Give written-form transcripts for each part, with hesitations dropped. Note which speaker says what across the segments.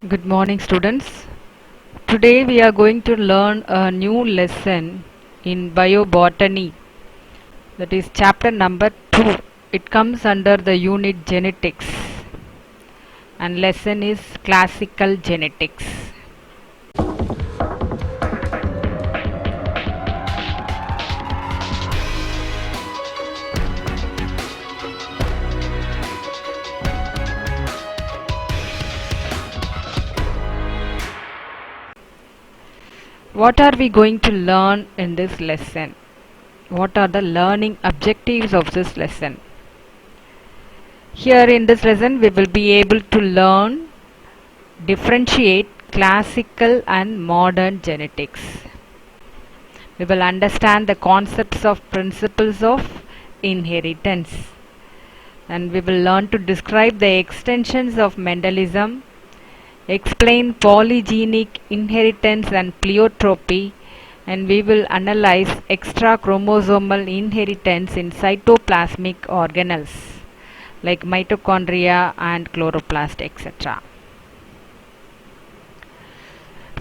Speaker 1: Good morning, students. Today we are going to learn a new lesson in biobotany, that is chapter number 2. It comes under the unit genetics, and lesson is classical genetics. What are we going to learn in this lesson? What are the learning objectives of this lesson? Here in this lesson we will be able to learn, differentiate classical and modern genetics. We will understand the concepts of principles of inheritance, and we will learn to describe the extensions of Mendelism, explain polygenic inheritance and pleiotropy, and we will analyze extrachromosomal inheritance in cytoplasmic organelles like mitochondria and chloroplast, etc.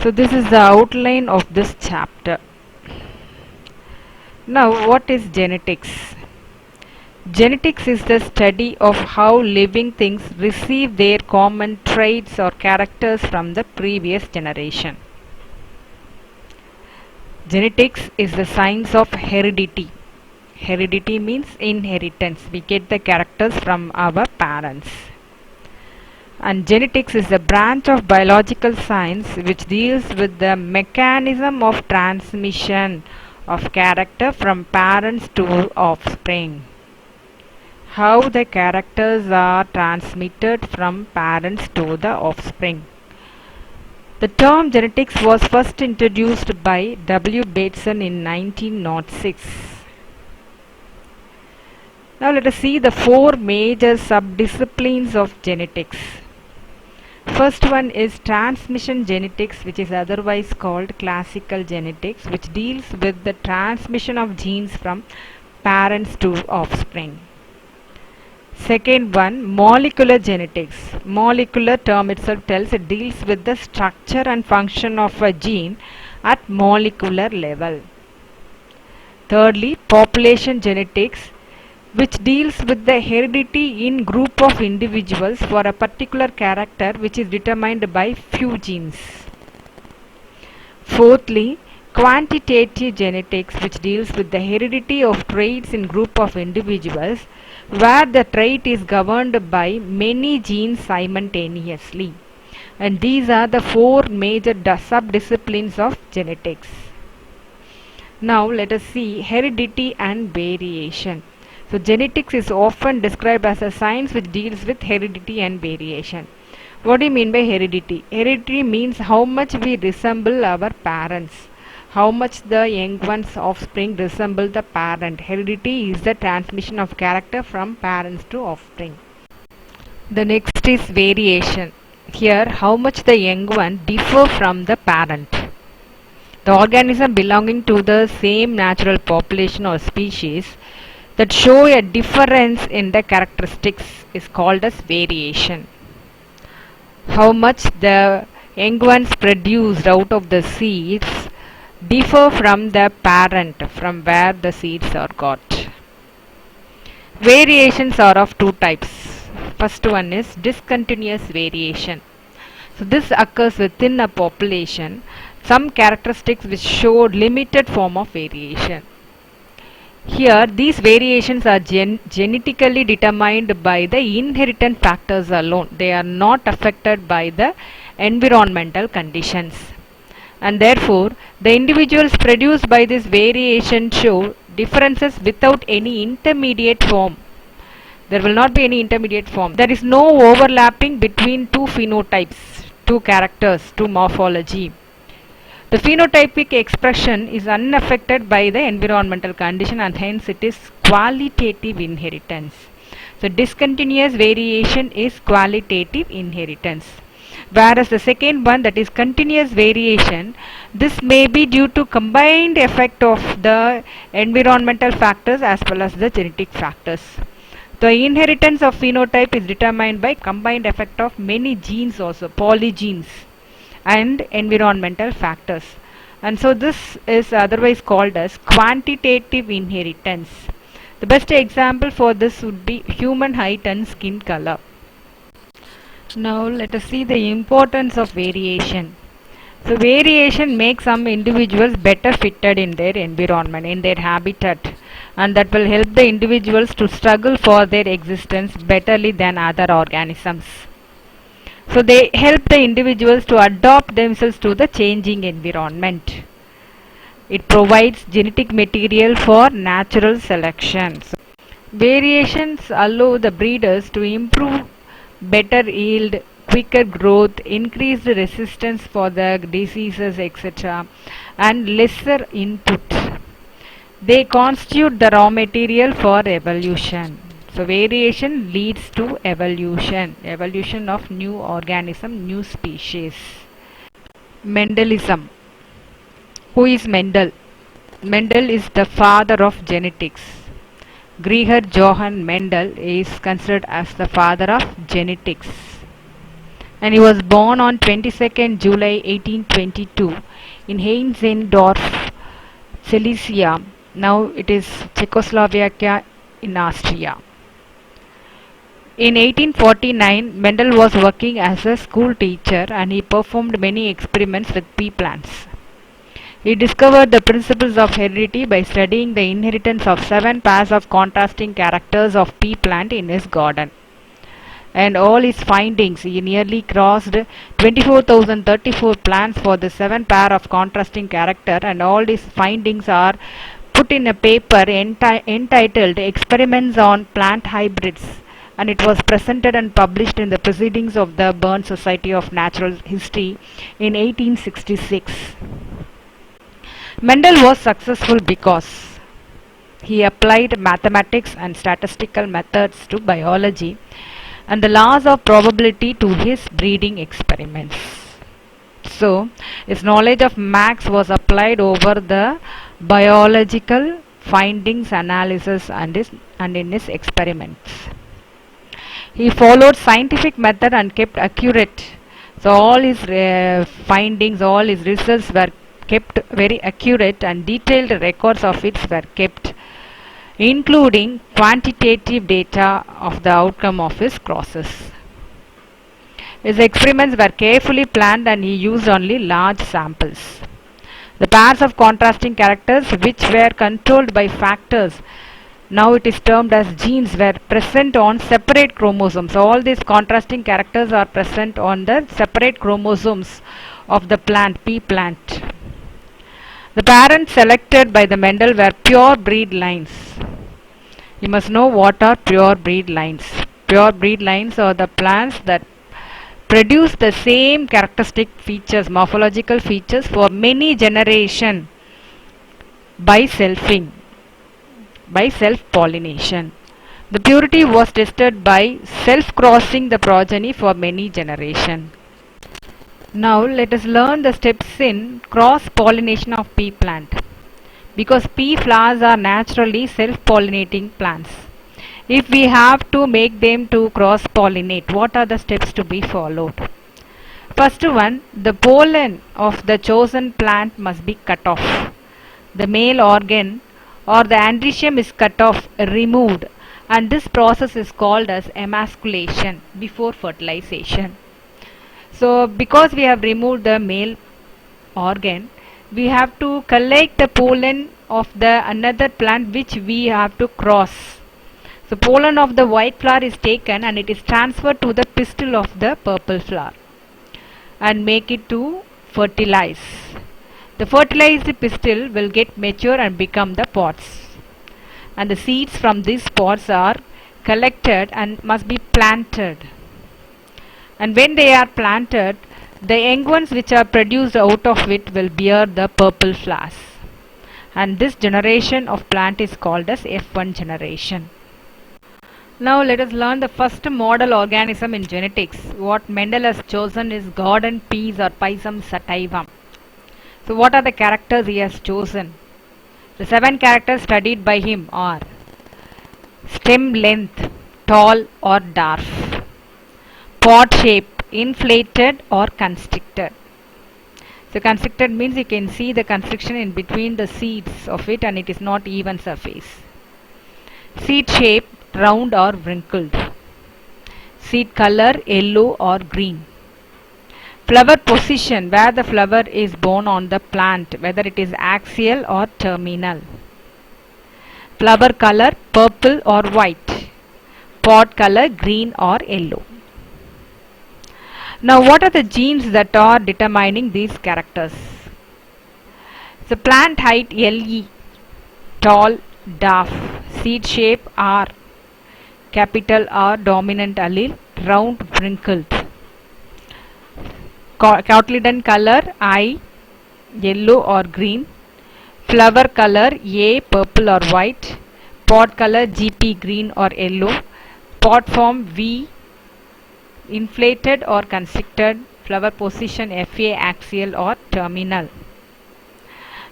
Speaker 1: So this is the outline of this chapter. Now, what is genetics? Genetics is the study of how living things receive their common traits or characters from the previous generation. Genetics is the science of heredity. Heredity means inheritance. We get the characters from our parents. And genetics is a branch of biological science which deals with the mechanism of transmission of character from parents to offspring. How the characters are transmitted from parents to the offspring. The term genetics was first introduced by W. Bateson in 1906. Now let us see the four major subdisciplines of genetics. First one is transmission genetics, which is otherwise called classical genetics, which deals with the transmission of genes from parents to offspring. Second one, molecular genetics. Molecular term itself tells it deals with the structure and function of a gene at molecular level. Thirdly, population genetics, which deals with the heredity in group of individuals for a particular character which is determined by few genes. Fourthly, quantitative genetics, which deals with the heredity of traits in group of individuals where the trait is governed by many genes simultaneously. And these are the four major subdisciplines of genetics. Now let us see heredity and variation. So genetics is often described as a science which deals with heredity and variation. What do you mean by heredity? Heredity means how much we resemble our parents, how much the young one's offspring resemble the parent. Heredity is the transmission of character from parents to offspring. The next is variation. Here, how much the young one differ from the parent. The organism belonging to the same natural population or species that show a difference in the characteristics is called as variation. How much the young ones produced out of the seeds differ from the parent from where the seeds are got. Variations are of two types. First one is discontinuous variation. So this occurs within a population, some characteristics which show limited form of variation. Here, these variations are genetically determined by the inheritance factors alone. They are not affected by the environmental conditions. And therefore, the individuals produced by this variation show differences without any intermediate form. There will not be any intermediate form. There is no overlapping between two phenotypes, two characters, two morphology. The phenotypic expression is unaffected by the environmental condition and hence it is qualitative inheritance. So discontinuous variation is qualitative inheritance. Whereas the second one, that is continuous variation, this may be due to combined effect of the environmental factors as well as the genetic factors. The inheritance of phenotype is determined by combined effect of many genes also, polygenes and environmental factors. And so this is otherwise called as quantitative inheritance. The best example for this would be human height and skin color. Now let us see the importance of variation. So variation makes some individuals better fitted in their environment, in their habitat, and that will help the individuals to struggle for their existence betterly than other organisms. So they help the individuals to adapt themselves to the changing environment. It provides genetic material for natural selection. So variations allow the breeders to improve better yield, quicker growth, increased resistance for the diseases, etc., and lesser input. They constitute the raw material for evolution. So variation leads to evolution of new organism, new species. Mendelism. Who is Mendel? Mendel is the father of genetics. Georg Johann Mendel is considered as the father of genetics. And he was born on 22nd July 1822 in Heinzendorf, Silesia. Now it is Czechoslovakia in Austria. In 1849, Mendel was working as a school teacher and he performed many experiments with pea plants. He discovered the principles of heredity by studying the inheritance of 7 pairs of contrasting characters of pea plant in his garden. And all his findings, he nearly crossed 24,034 plants for the 7 pair of contrasting character, and all his findings are put in a paper entitled Experiments on Plant Hybrids, and it was presented and published in the Proceedings of the Bern Society of Natural History in 1866. Mendel was successful because he applied mathematics and statistical methods to biology and the laws of probability to his breeding experiments. So, his knowledge of maths was applied over the biological findings, analysis, and in his experiments. He followed scientific method and kept accurate. So all his findings, all his results were kept very accurate, and detailed records of it were kept, including quantitative data of the outcome of his crosses. His experiments were carefully planned and he used only large samples. The pairs of contrasting characters which were controlled by factors, now it is termed as genes, were present on separate chromosomes. All these contrasting characters are present on the separate chromosomes of the plant, pea plant. The parents selected by the Mendel were pure breed lines. You must know what are pure breed lines. Pure breed lines are the plants that produce the same characteristic features, morphological features for many generations by self-pollination. The purity was tested by self-crossing the progeny for many generations. Now let us learn the steps in cross-pollination of pea plant. Because pea flowers are naturally self-pollinating plants, if we have to make them to cross-pollinate, what are the steps to be followed? First one, the pollen of the chosen plant must be cut off. The male organ or the androecium is cut off, removed, and this process is called as emasculation before fertilization. So because we have removed the male organ, we have to collect the pollen of the another plant which we have to cross. So pollen of the white flower is taken and it is transferred to the pistil of the purple flower and make it to fertilize. The fertilized pistil will get mature and become the pods. And the seeds from these pods are collected and must be planted. And when they are planted, the young ones which are produced out of it will bear the purple flowers. And this generation of plant is called as F1 generation. Now let us learn the first model organism in genetics. What Mendel has chosen is garden peas or Pisum sativum. So what are the characters he has chosen? The 7 characters studied by him are stem length, tall or dwarf. Pod shape, inflated or constricted. So constricted means you can see the constriction in between the seeds of it and it is not even surface. Seed shape, round or wrinkled. Seed color, yellow or green. Flower position, where the flower is borne on the plant, whether it is axial or terminal. Flower color, purple or white. Pod color, green or yellow. Now what are the genes that are determining these characters? The plant height LE, tall, dwarf. Seed shape R, capital R, dominant allele, round, wrinkled. Cotyledon color I, yellow or green. Flower color A, purple or white. Pod color GP, green or yellow. Pod form V, inflated or constricted. Flower position FA, axial or terminal.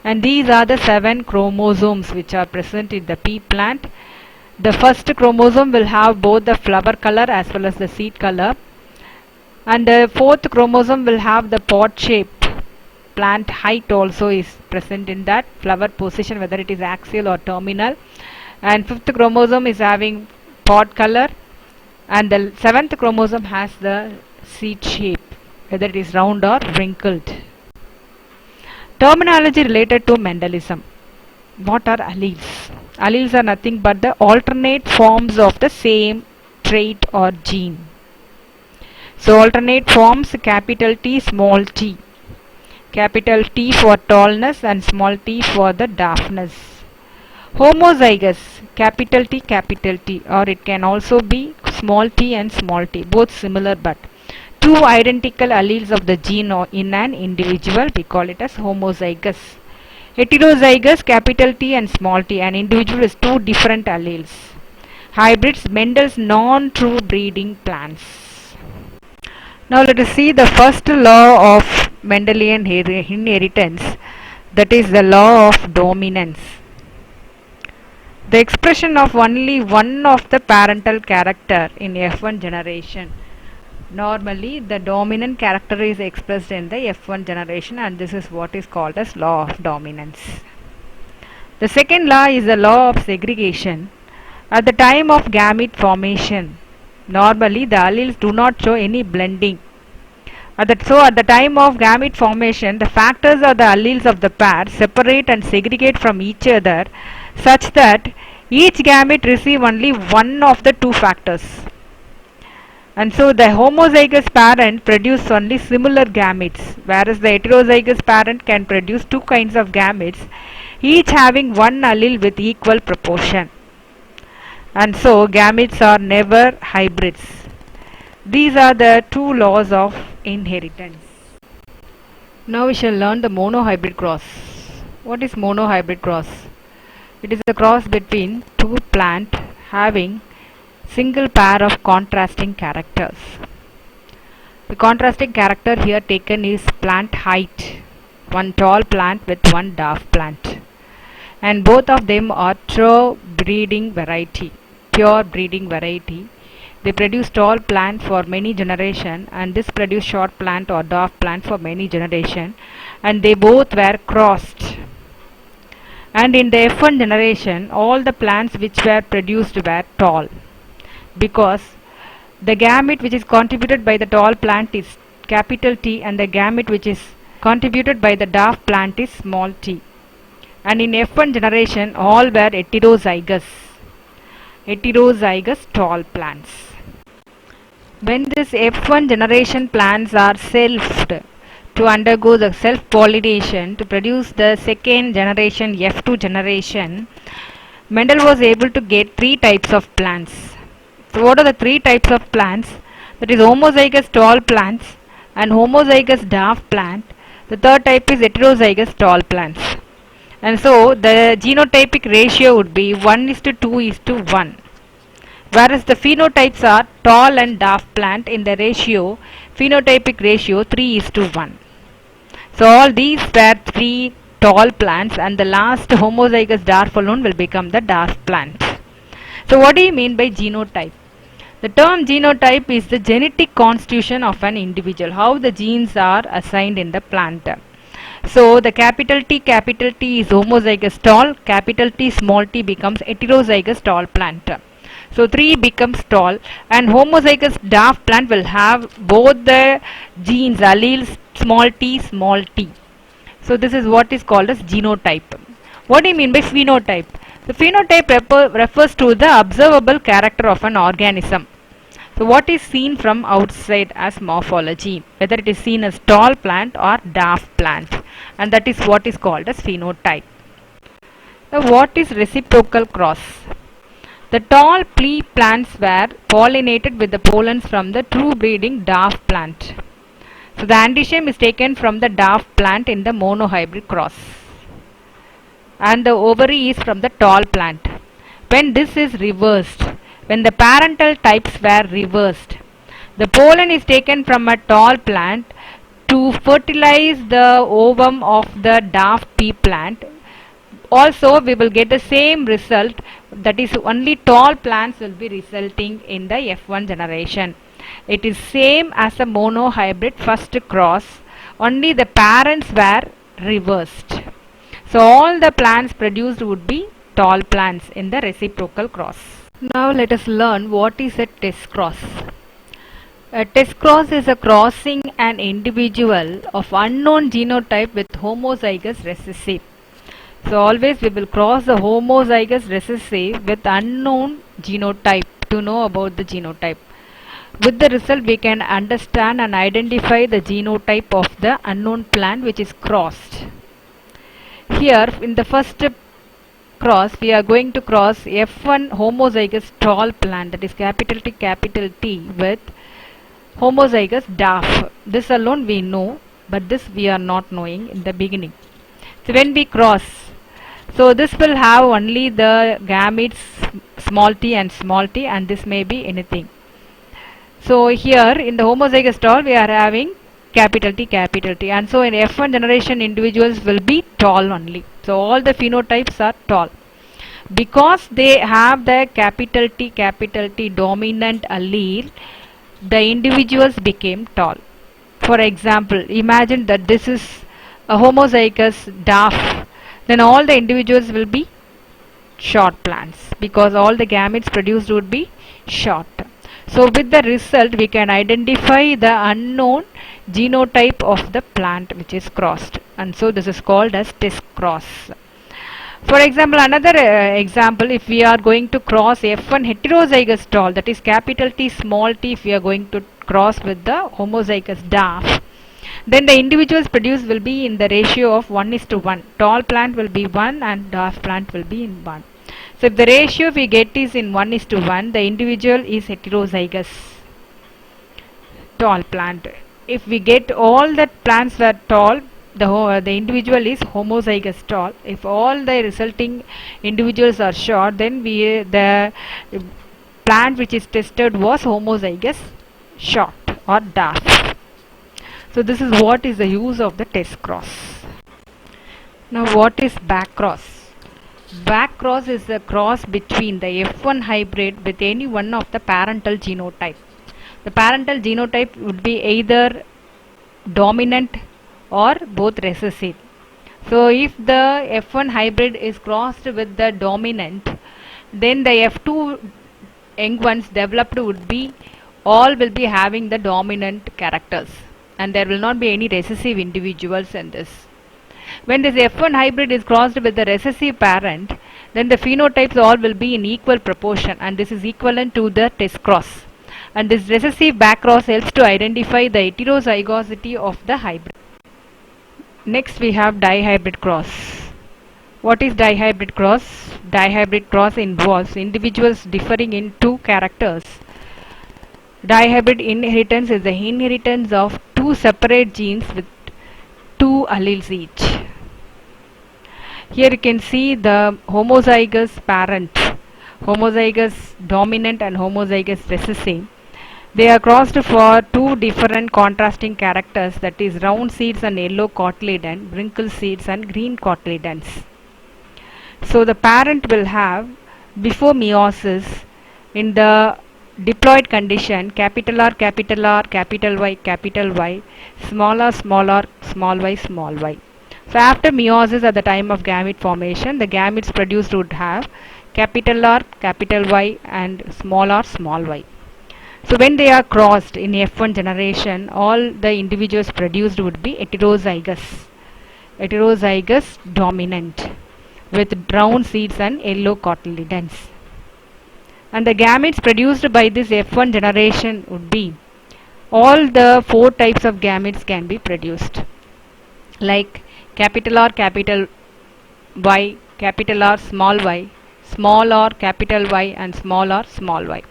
Speaker 1: And these are the 7 chromosomes which are present in the pea plant. The first chromosome will have both the flower color as well as the seed color. And the fourth chromosome will have the pod shape. Plant height also is present in that. Flower position, whether it is axial or terminal. And fifth chromosome is having pod color. And the seventh chromosome has the seed shape, whether it is round or wrinkled. Terminology related to Mendelism. What are alleles? Alleles are nothing but the alternate forms of the same trait or gene. So alternate forms, capital T, small t. Capital T for tallness and small t for the dwarfness. Homozygous, capital T, or it can also be small t and small t, both similar but two identical alleles of the gene in an individual, we call it as homozygous. Heterozygous, capital T and small t, an individual is two different alleles. Hybrids, Mendel's non-true breeding plants. Now let us see the first law of Mendelian inheritance, that is the law of dominance. The expression of only one of the parental character in F1 generation. Normally the dominant character is expressed in the F1 generation and this is what is called as law of dominance. The second law is the law of segregation. At the time of gamete formation, normally the alleles do not show any blending. At the time of gamete formation, the factors or the alleles of the pair separate and segregate from each other such that each gamete receive only one of the two factors. And so the homozygous parent produces only similar gametes, whereas the heterozygous parent can produce two kinds of gametes, each having one allele with equal proportion. And so gametes are never hybrids. These are the two laws of inheritance. Now we shall learn the monohybrid cross. What is monohybrid cross? It is a cross between two plants having single pair of contrasting characters. The contrasting character here taken is plant height, one tall plant with one dwarf plant, and both of them are pure breeding variety. They produce tall plant for many generations and this produce short plant or dwarf plant for many generations, and they both were crossed. And in the F1 generation, all the plants which were produced were tall, because the gamete which is contributed by the tall plant is capital T and the gamete which is contributed by the dwarf plant is small t. And in F1 generation, all were heterozygous tall plants. When this F1 generation plants are selfed to undergo the self-pollination to produce the second generation F2 generation, Mendel was able to get three types of plants. So what are the three types of plants? That is homozygous tall plants and homozygous dwarf plant. The third type is heterozygous tall plants. And so the genotypic ratio would be 1:2:1. Whereas the phenotypes are tall and dwarf plant in the ratio, phenotypic ratio 3:1. So all these were three tall plants and the last homozygous dwarf alone will become the dwarf plant. So what do you mean by genotype? The term genotype is the genetic constitution of an individual, how the genes are assigned in the plant. So the capital T is homozygous tall, capital T small t becomes heterozygous tall plant. So 3 becomes tall, and homozygous dwarf plant will have both the genes alleles small t. So this is what is called as genotype. What do you mean by phenotype? The phenotype refers to the observable character of an organism. So what is seen from outside as morphology, whether it is seen as tall plant or dwarf plant, and that is what is called as phenotype. Now what is reciprocal cross? The tall pea plants were pollinated with the pollens from the true breeding dwarf plant. So the androecium is taken from the dwarf plant in the monohybrid cross, and the ovary is from the tall plant. When this is reversed, when the parental types were reversed, the pollen is taken from a tall plant to fertilize the ovum of the dwarf pea plant. Also, we will get the same result, that is only tall plants will be resulting in the F1 generation. It is same as a monohybrid first cross, only the parents were reversed. So all the plants produced would be tall plants in the reciprocal cross. Now let us learn what is a test cross. A test cross is a crossing an individual of unknown genotype with homozygous recessive. So always we will cross the homozygous recessive with unknown genotype to know about the genotype. With the result we can understand and identify the genotype of the unknown plant which is crossed. Here in the first cross we are going to cross F1 homozygous tall plant, that is capital T with homozygous dwarf. This alone we know, but this we are not knowing in the beginning. So when we cross, so this will have only the gametes small t, and this may be anything. So here in the homozygous tall we are having capital T, and so in F1 generation individuals will be tall only. So all the phenotypes are tall. Because they have the capital T dominant allele, the individuals became tall. For example, imagine that this is a homozygous dwarf, then all the individuals will be short plants because all the gametes produced would be short. So with the result we can identify the unknown genotype of the plant which is crossed, and so this is called as test cross. For example, another example, if we are going to cross F1 heterozygous tall, that is capital T small t, if we are going to cross with the homozygous dwarf, then the individuals produced will be in the ratio of 1:1. Tall plant will be 1 and dwarf plant will be in 1. So if the ratio we get is in 1:1, the individual is heterozygous tall plant. If we get all the plants were tall, the individual is homozygous tall. If all the resulting individuals are short, then the plant which is tested was homozygous short or dwarf. So this is what is the use of the test cross. Now what is back cross? Back cross is a cross between the F1 hybrid with any one of the parental genotype. The parental genotype would be either dominant or both recessive. So if the F1 hybrid is crossed with the dominant, then the F2 young ones developed would be all will be having the dominant characters, and there will not be any recessive individuals in this. When this F1 hybrid is crossed with the recessive parent, then the phenotypes all will be in equal proportion, and this is equivalent to the test cross. And this recessive back cross helps to identify the heterozygosity of the hybrid. Next we have dihybrid cross. What is dihybrid cross? Dihybrid cross involves individuals differing in two characters. Dihybrid inheritance is the inheritance of two separate genes with two alleles each. Here you can see the homozygous parent, homozygous dominant and homozygous recessive. They are crossed for two different contrasting characters, that is round seeds and yellow cotyledon, wrinkle seeds and green cotyledons. So the parent will have, before meiosis, in the diploid condition, capital R, capital R, capital Y, small y, small y. So after meiosis at the time of gamete formation, the gametes produced would have capital R, capital Y and r, small y. So when they are crossed in F1 generation, all the individuals produced would be heterozygous dominant with brown seeds and yellow cotyledons. And the gametes produced by this F1 generation would be all the four types of gametes can be produced, like capital R, capital Y, capital R, small r, capital Y and small y.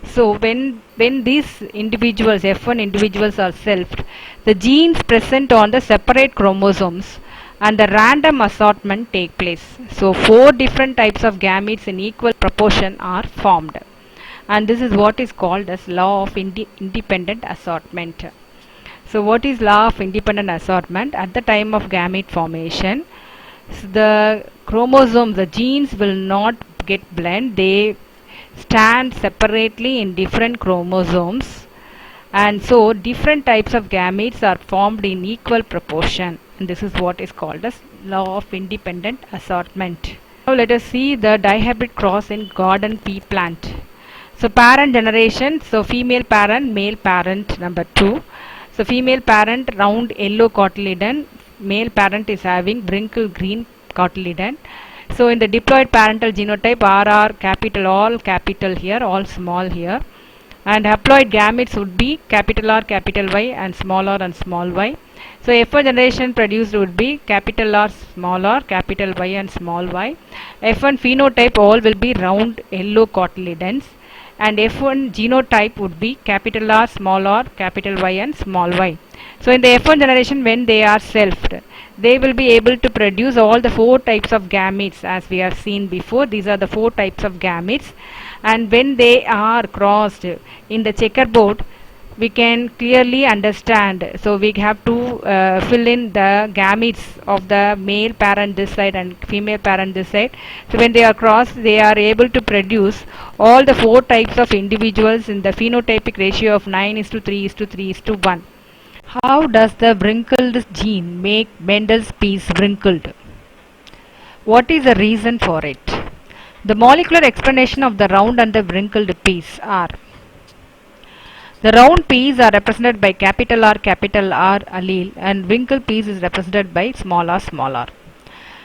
Speaker 1: So when these individuals, F1 individuals are selfed, the genes present on the separate chromosomes and the random assortment take place. So four different types of gametes in equal proportion are formed. And this is what is called as law of independent assortment. So what is law of independent assortment? At the time of gamete formation, the chromosomes, the genes will not get blend. They stand separately in different chromosomes, and so different types of gametes are formed in equal proportion, and this is what is called as law of independent assortment. Now let us see the dihybrid cross in garden pea plant. So parent generation, so female parent, male parent number 2. So female parent round yellow cotyledon, male parent is having wrinkle green cotyledon. So in the diploid parental genotype, RR capital, all capital here, all small here. And haploid gametes would be capital R, capital Y and small y. So F1 generation produced would be capital R, capital Y and small y. F1 phenotype all will be round yellow cotyledons. And F1 genotype would be capital R, capital Y and small y. So in the F1 generation, when they are selfed, they will be able to produce all the four types of gametes as we have seen before. These are the four types of gametes, and when they are crossed in the checkerboard, we can clearly understand. So we have to fill in the gametes of the male parent this side and female parent this side. So when they are crossed, they are able to produce all the four types of individuals in the phenotypic ratio of 9:3:3:1. How does the wrinkled gene make Mendel's peas wrinkled? What is the reason for it? The molecular explanation of the round and the wrinkled peas are: the round peas are represented by capital R allele, and wrinkled peas is represented by small r.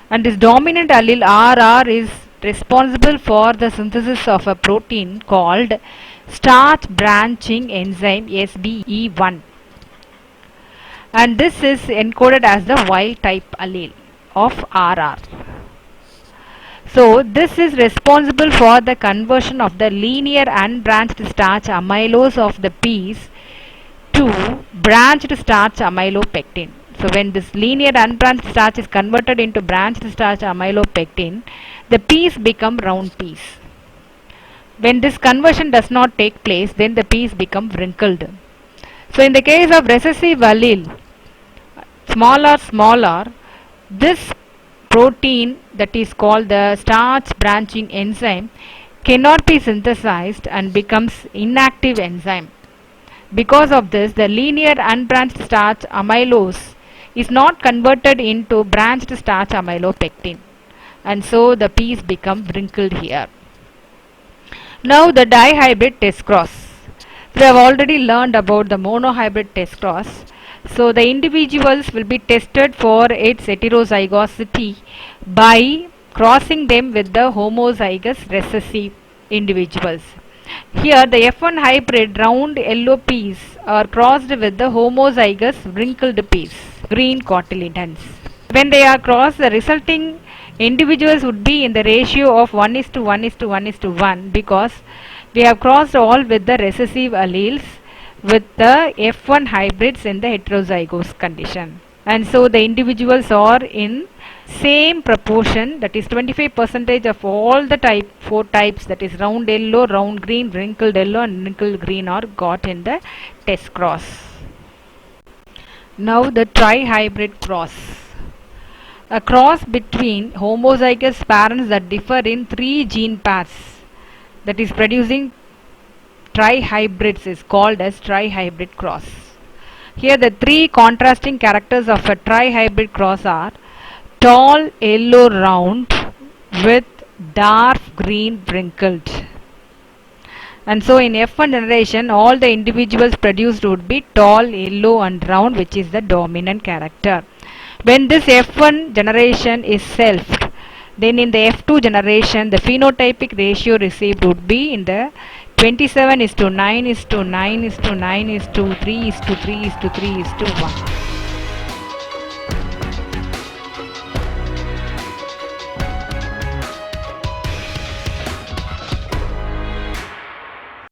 Speaker 1: And this dominant allele RR is responsible for the synthesis of a protein called starch branching enzyme SBE1. And this is encoded as the wild type allele of RR. So this is responsible for the conversion of the linear unbranched starch amylose of the peas to branched starch amylopectin. So when this linear unbranched starch is converted into branched starch amylopectin, the peas become round peas. When this conversion does not take place, then the peas become wrinkled. So in the case of recessive allele, small r, this protein that is called the starch branching enzyme cannot be synthesized and becomes inactive enzyme. Because of this, the linear unbranched starch amylose is not converted into branched starch amylopectin, and so the peas become wrinkled here. Now the dihybrid test cross. We have already learned about the monohybrid test cross. So the individuals will be tested for its heterozygosity by crossing them with the homozygous recessive individuals. Here the F1 hybrid round yellow peas are crossed with the homozygous wrinkled peas, green cotyledons. When they are crossed, the resulting individuals would be in the ratio of 1:1:1:1 because we have crossed all with the recessive alleles with the F1 hybrids in the heterozygous condition. And so the individuals are in same proportion, that is 25% of all the four types, that is round yellow, round green, wrinkled yellow and wrinkled green, are got in the test cross. Now the trihybrid cross. A cross between homozygous parents that differ in 3 gene pairs, that is producing trihybrids is called as trihybrid cross. Here the three contrasting characters of a trihybrid cross are tall yellow round with dark green wrinkled. And so in F1 generation all the individuals produced would be tall, yellow and round, which is the dominant character. When this F1 generation is selfed, then in the F2 generation the phenotypic ratio received would be in the 27:9:9:9:9:3:3:3:1.